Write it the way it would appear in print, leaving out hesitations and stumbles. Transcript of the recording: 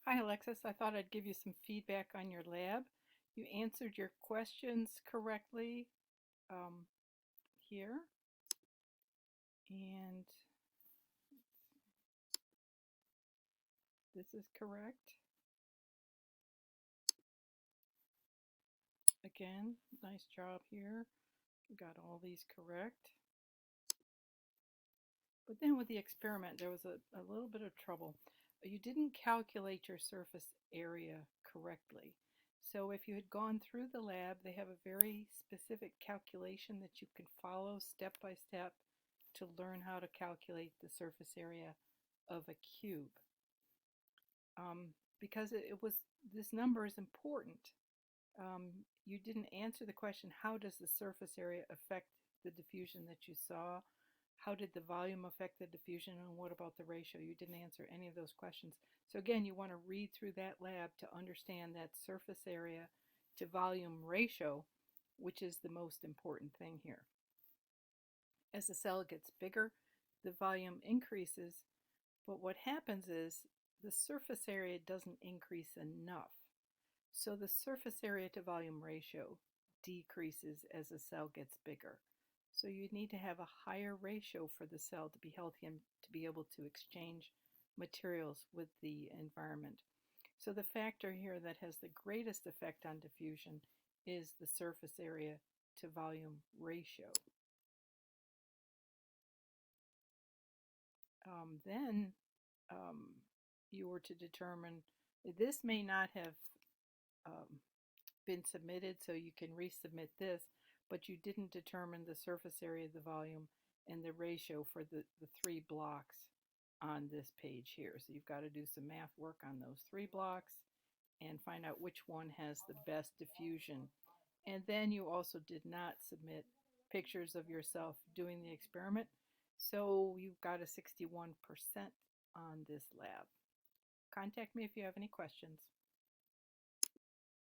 Hi Alexis, I thought I'd give you some feedback on your lab. You answered your questions correctly um, here, and this is correct. Again, nice job here. You got all these correct. But then with the experiment, there was a little bit of trouble. You didn't calculate your surface area correctly. So if you had gone through the lab, they have a very specific calculation that you can follow step by step to learn how to calculate the surface area of a cube. Because it was, this number is important. You didn't answer the question, how does the surface area affect the diffusion that you saw? How did the volume affect the diffusion, and what about the ratio? You didn't answer any of those questions. So again, you want to read through that lab to understand that surface area to volume ratio, which is the most important thing here. As the cell gets bigger, the volume increases, but what happens is the surface area doesn't increase enough. So the surface area to volume ratio decreases as the cell gets bigger. So you need to have a higher ratio for the cell to be healthy and to be able to exchange materials with the environment. So the factor here that has the greatest effect on diffusion is the surface area to volume ratio. Then you were to determine, this may not have um, been submitted, so you can resubmit this, but you didn't determine the surface area of the volume and the ratio for the three blocks on this page here. So you've got to do some math work on those three blocks and find out which one has the best diffusion. And then you also did not submit pictures of yourself doing the experiment, so you've got a 61% on this lab. Contact me if you have any questions.